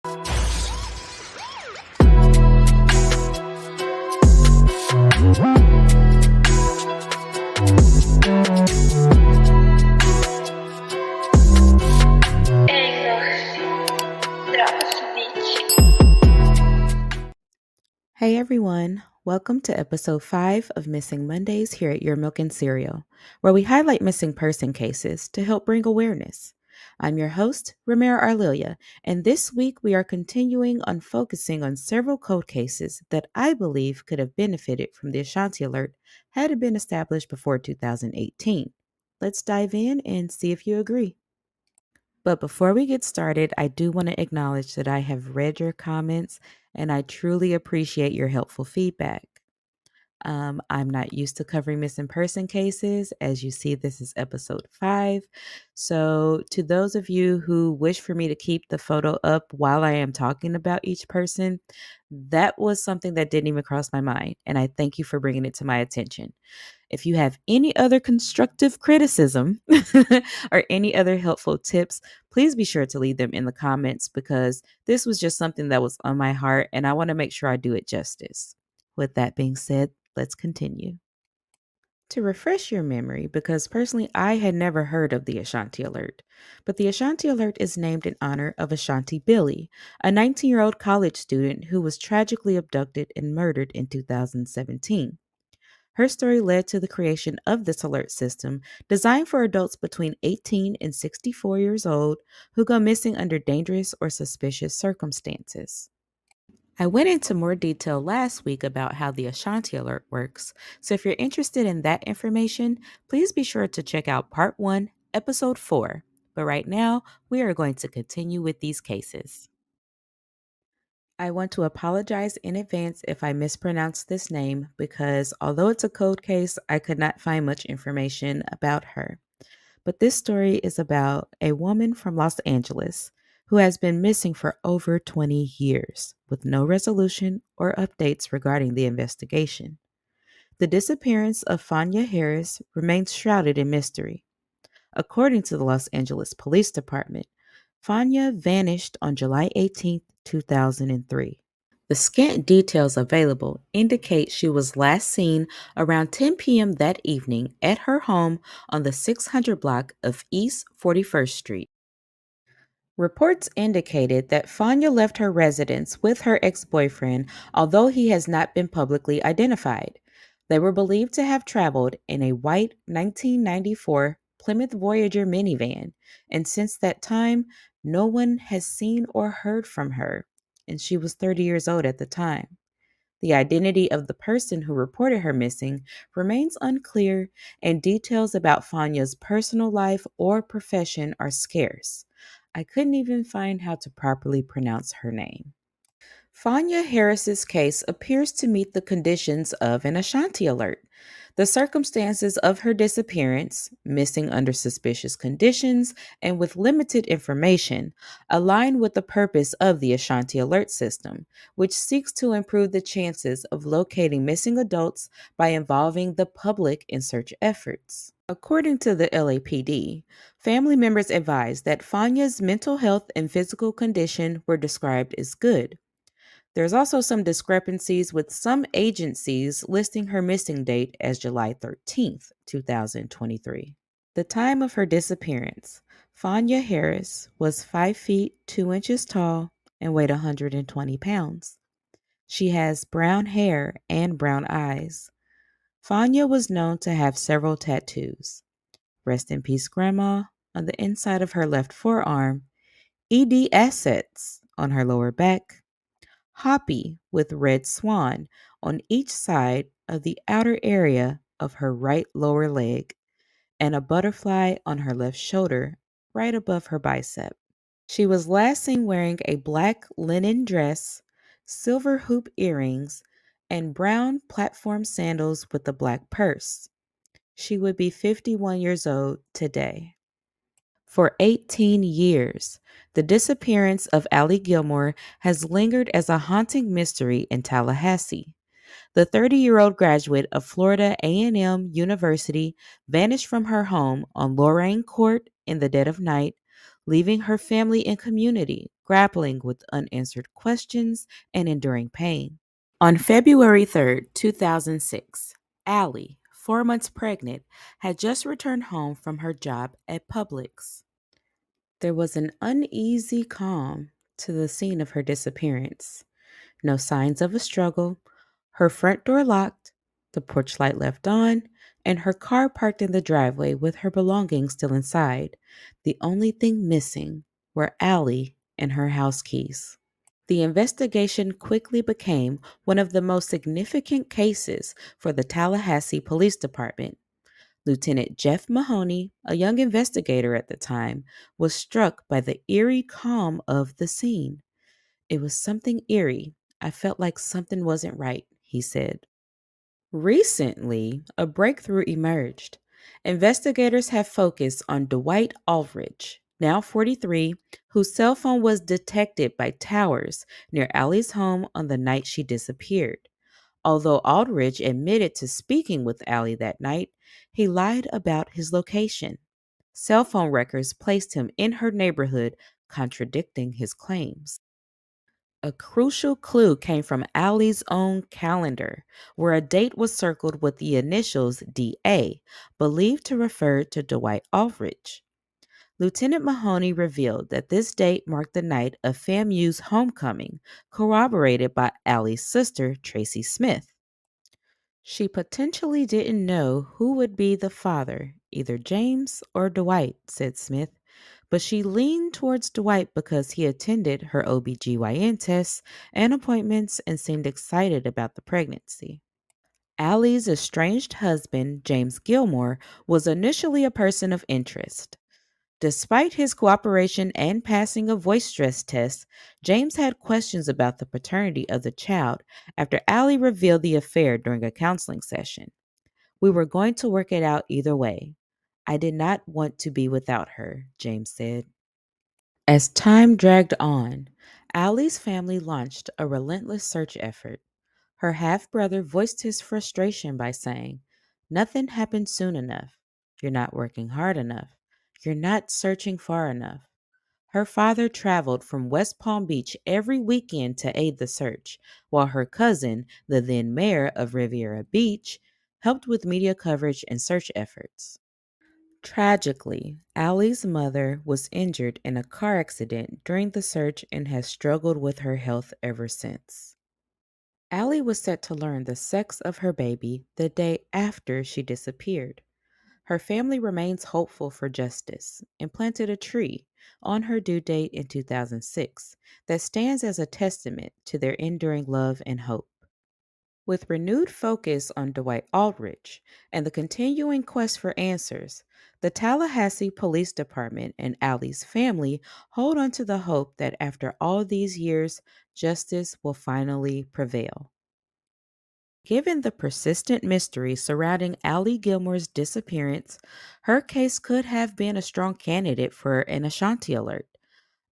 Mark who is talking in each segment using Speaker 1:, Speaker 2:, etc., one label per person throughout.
Speaker 1: Hey everyone, welcome to episode 5 of Missing Mondays here at Your Milk and Cereal, where we highlight missing person cases to help bring awareness. I'm your host, Ramira Arlilia, and this week we are continuing on focusing on several cold cases that I believe could have benefited from the Ashanti Alert had it been established before 2018. Let's dive in and see if you agree. But before we get started, I do want to acknowledge that I have read your comments and I truly appreciate your helpful feedback. I'm not used to covering missing person cases. As you see, this is episode 5. So, to those of you who wish for me to keep the photo up while I am talking about each person, that was something that didn't even cross my mind. And I thank you for bringing it to my attention. If you have any other constructive criticism or any other helpful tips, please be sure to leave them in the comments because this was just something that was on my heart and I want to make sure I do it justice. With that being said, let's continue. To refresh your memory, because personally I had never heard of the Ashanti Alert, but the Ashanti Alert is named in honor of Ashanti Billy, a 19-year-old college student who was tragically abducted and murdered in 2017. Her story led to the creation of this alert system designed for adults between 18 and 64 years old who go missing under dangerous or suspicious circumstances. I went into more detail last week about how the Ashanti Alert works, so if you're interested in that information, please be sure to check out Part 1, Episode 4. But right now, we are going to continue with these cases. I want to apologize in advance if I mispronounce this name because although it's a cold case, I could not find much information about her. But this story is about a woman from Los Angeles who has been missing for over 20 years with no resolution or updates regarding the investigation. The disappearance of Fonya Harris remains shrouded in mystery. According to the Los Angeles Police Department, Fonya vanished on July 18, 2003. The scant details available indicate she was last seen around 10 p.m. that evening at her home on the 600 block of East 41st Street. Reports indicated that Fonya left her residence with her ex-boyfriend, although he has not been publicly identified. They were believed to have traveled in a white 1994 Plymouth Voyager minivan, and since that time, no one has seen or heard from her, and she was 30 years old at the time. The identity of the person who reported her missing remains unclear, and details about Fonya's personal life or profession are scarce. I couldn't even find how to properly pronounce her name. Fonya Harris's case appears to meet the conditions of an Ashanti Alert. The circumstances of her disappearance, missing under suspicious conditions, and with limited information, align with the purpose of the Ashanti Alert system, which seeks to improve the chances of locating missing adults by involving the public in search efforts. According to the LAPD, family members advised that Fonya's mental health and physical condition were described as good. There's also some discrepancies with some agencies listing her missing date as July 13th, 2023. The time of her disappearance, Fonya Harris was 5 feet 2 inches tall and weighed 120 pounds. She has brown hair and brown eyes. Fonya was known to have several tattoos. Rest in peace, Grandma, on the inside of her left forearm, ED Assets on her lower back, Hoppy with red swan on each side of the outer area of her right lower leg, and a butterfly on her left shoulder right above her bicep. She was last seen wearing a black linen dress, silver hoop earrings, and brown platform sandals with a black purse. She would be 51 years old today. For 18 years, the disappearance of Allie Gilmore has lingered as a haunting mystery in Tallahassee. The 30-year-old graduate of Florida A&M University vanished from her home on Lorraine Court in the dead of night, leaving her family and community grappling with unanswered questions and enduring pain. On February 3rd, 2006, Allie, 4 months pregnant, had just returned home from her job at Publix. There was an uneasy calm to the scene of her disappearance. No signs of a struggle, her front door locked, the porch light left on, and her car parked in the driveway with her belongings still inside. The only thing missing were Allie and her house keys. The investigation quickly became one of the most significant cases for the Tallahassee Police Department. Lieutenant Jeff Mahoney, a young investigator at the time, was struck by the eerie calm of the scene. It was something eerie. I felt like something wasn't right, he said. Recently, a breakthrough emerged. Investigators have focused on Dwight Aldridge, now 43, whose cell phone was detected by towers near Allie's home on the night she disappeared. Although Aldridge admitted to speaking with Allie that night, he lied about his location. Cell phone records placed him in her neighborhood, contradicting his claims. A crucial clue came from Allie's own calendar, where a date was circled with the initials DA, believed to refer to Dwight Aldridge. Lieutenant Mahoney revealed that this date marked the night of FAMU's homecoming, corroborated by Allie's sister, Tracy Smith. She potentially didn't know who would be the father, either James or Dwight, said Smith, but she leaned towards Dwight because he attended her OBGYN tests and appointments and seemed excited about the pregnancy. Allie's estranged husband, James Gilmore, was initially a person of interest. Despite his cooperation and passing a voice stress test, James had questions about the paternity of the child after Allie revealed the affair during a counseling session. We were going to work it out either way. I did not want to be without her, James said. As time dragged on, Allie's family launched a relentless search effort. Her half brother voiced his frustration by saying, "Nothing happened soon enough. You're not working hard enough. You're not searching far enough." Her father traveled from West Palm Beach every weekend to aid the search, while her cousin, the then mayor of Riviera Beach, helped with media coverage and search efforts. Tragically, Allie's mother was injured in a car accident during the search and has struggled with her health ever since. Allie was set to learn the sex of her baby the day after she disappeared. Her family remains hopeful for justice and planted a tree on her due date in 2006 that stands as a testament to their enduring love and hope. With renewed focus on Dwight Aldrich and the continuing quest for answers, the Tallahassee Police Department and Allie's family hold on to the hope that after all these years, justice will finally prevail. Given the persistent mystery surrounding Allie Gilmore's disappearance, her case could have been a strong candidate for an Ashanti Alert.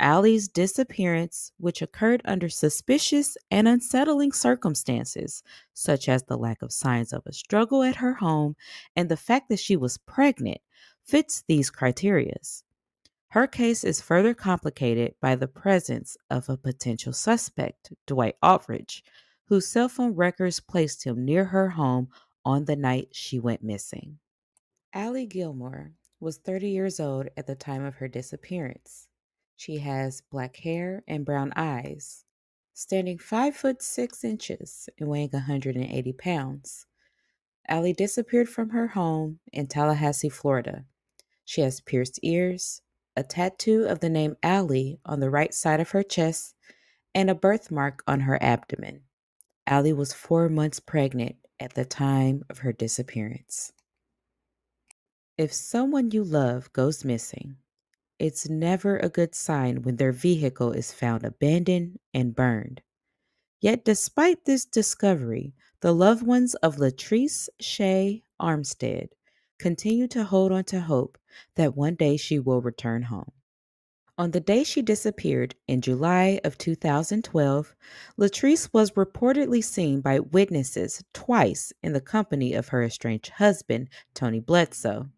Speaker 1: Allie's disappearance, which occurred under suspicious and unsettling circumstances, such as the lack of signs of a struggle at her home and the fact that she was pregnant, fits these criteria. Her case is further complicated by the presence of a potential suspect, Dwight Aldridge, whose cell phone records placed him near her home on the night she went missing. Allie Gilmore was 30 years old at the time of her disappearance. She has black hair and brown eyes, standing 5'6" and weighing 180 pounds. Allie disappeared from her home in Tallahassee, Florida. She has pierced ears, a tattoo of the name Allie on the right side of her chest, and a birthmark on her abdomen. Allie was 4 months pregnant at the time of her disappearance. If someone you love goes missing, it's never a good sign when their vehicle is found abandoned and burned. Yet, despite this discovery, the loved ones of Latrice Shay Armstead continue to hold on to hope that one day she will return home. On the day she disappeared in July of 2012, Latrice was reportedly seen by witnesses twice in the company of her estranged husband, Tony Bledsoe.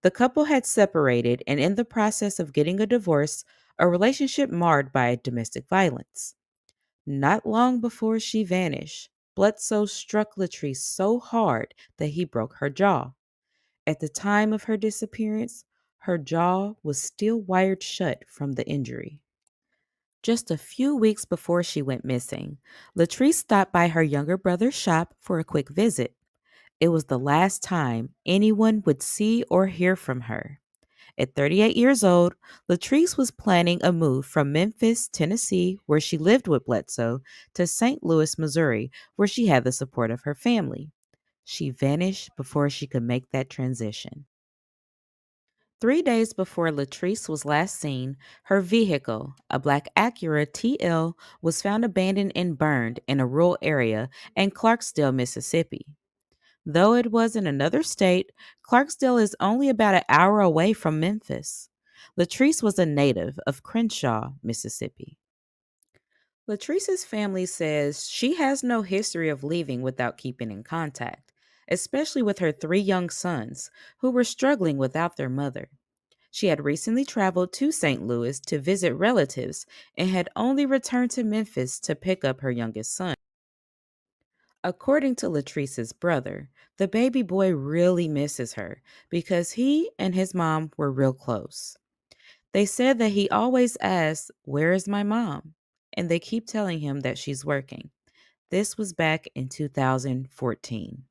Speaker 1: The couple had separated and, in the process of getting a divorce, a relationship marred by domestic violence. Not long before she vanished, Bledsoe struck Latrice so hard that he broke her jaw. At the time of her disappearance, her jaw was still wired shut from the injury. Just a few weeks before she went missing, Latrice stopped by her younger brother's shop for a quick visit. It was the last time anyone would see or hear from her. At 38 years old, Latrice was planning a move from Memphis, Tennessee, where she lived with Bledsoe, to St. Louis, Missouri, where she had the support of her family. She vanished before she could make that transition. 3 days before Latrice was last seen, her vehicle, a black Acura TL, was found abandoned and burned in a rural area in Clarksdale, Mississippi. Though it was in another state, Clarksdale is only about an hour away from Memphis. Latrice was a native of Crenshaw, Mississippi. Latrice's family says she has no history of leaving without keeping in contact, especially with her three young sons, who were struggling without their mother. She had recently traveled to St. Louis to visit relatives and had only returned to Memphis to pick up her youngest son. According to Latrice's brother, the baby boy really misses her because he and his mom were real close. They said that he always asks, "Where is my mom?" And they keep telling him that she's working. This was back in 2014.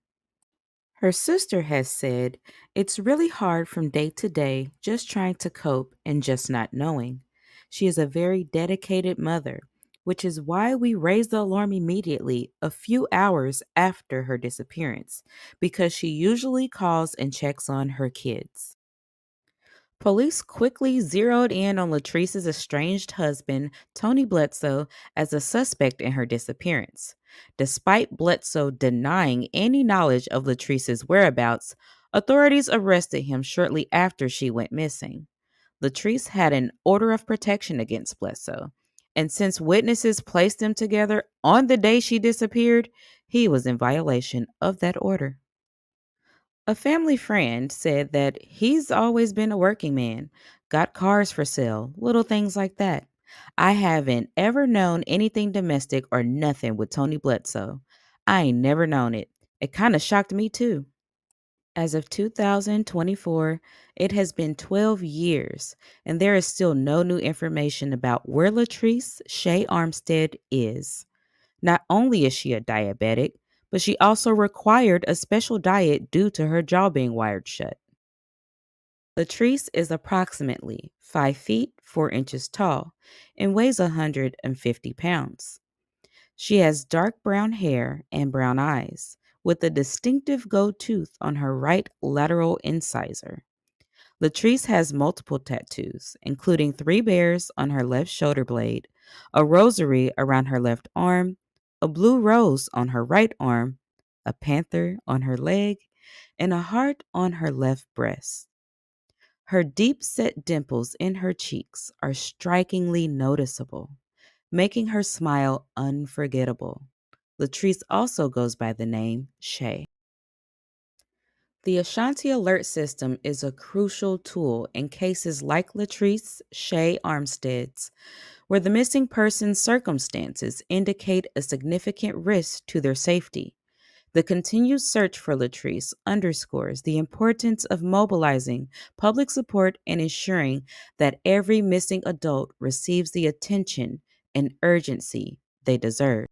Speaker 1: Her sister has said, "It's really hard from day to day just trying to cope and just not knowing." She is a very dedicated mother, which is why we raised the alarm immediately a few hours after her disappearance, because she usually calls and checks on her kids. Police quickly zeroed in on Latrice's estranged husband, Tony Bledsoe, as a suspect in her disappearance. Despite Bledsoe denying any knowledge of Latrice's whereabouts, authorities arrested him shortly after she went missing. Latrice had an order of protection against Bledsoe, and since witnesses placed them together on the day she disappeared, he was in violation of that order. A family friend said that he's always been a working man, got cars for sale, little things like that. "I haven't ever known anything domestic or nothing with Tony Bledsoe. I ain't never known it. It kind of shocked me too." As of 2024, it has been 12 years, and there is still no new information about where Latrice Shay Armstead is. Not only is she a diabetic, but she also required a special diet due to her jaw being wired shut. Latrice is approximately 5 feet 4 inches tall and weighs 150 pounds. She has dark brown hair and brown eyes, with a distinctive gold tooth on her right lateral incisor. Latrice has multiple tattoos, including 3 bears on her left shoulder blade, a rosary around her left arm, a blue rose on her right arm, a panther on her leg, and a heart on her left breast. Her deep set dimples in her cheeks are strikingly noticeable, making her smile unforgettable. Latrice also goes by the name Shay. The Ashanti Alert system is a crucial tool in cases like Latrice Shay Armstead's, where the missing person's circumstances indicate a significant risk to their safety. The continued search for Latrice underscores the importance of mobilizing public support and ensuring that every missing adult receives the attention and urgency they deserve.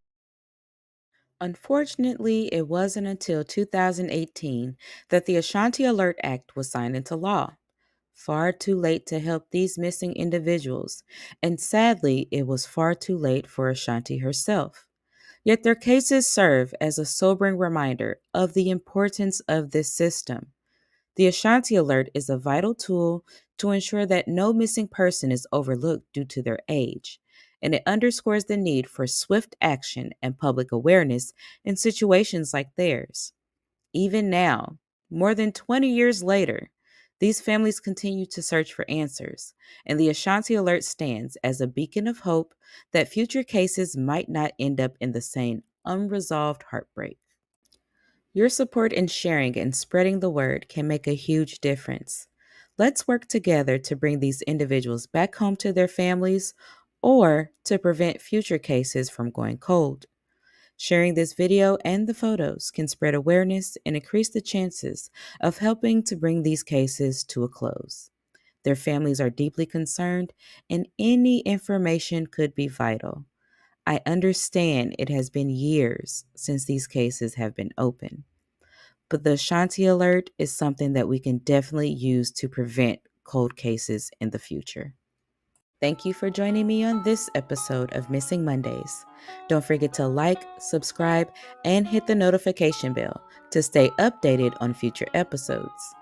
Speaker 1: Unfortunately, it wasn't until 2018 that the Ashanti Alert Act was signed into law. Far too late to help these missing individuals, and sadly, it was far too late for Ashanti herself. Yet their cases serve as a sobering reminder of the importance of this system. The Ashanti Alert is a vital tool to ensure that no missing person is overlooked due to their age, and it underscores the need for swift action and public awareness in situations like theirs. Even now, more than 20 years later, these families continue to search for answers, and the Ashanti Alert stands as a beacon of hope that future cases might not end up in the same unresolved heartbreak. Your support in sharing and spreading the word can make a huge difference. Let's work together to bring these individuals back home to their families or to prevent future cases from going cold. Sharing this video and the photos can spread awareness and increase the chances of helping to bring these cases to a close. Their families are deeply concerned, and any information could be vital. I understand it has been years since these cases have been open, but the Ashanti Alert is something that we can definitely use to prevent cold cases in the future. Thank you for joining me on this episode of Missing Mondays. Don't forget to like, subscribe, and hit the notification bell to stay updated on future episodes.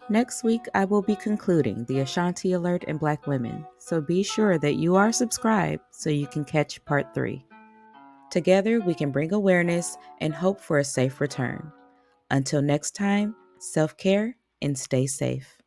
Speaker 1: Next week, I will be concluding the Ashanti Alert and Black women, so be sure that you are subscribed so you can catch part 3. Together, we can bring awareness and hope for a safe return. Until next time, self-care and stay safe.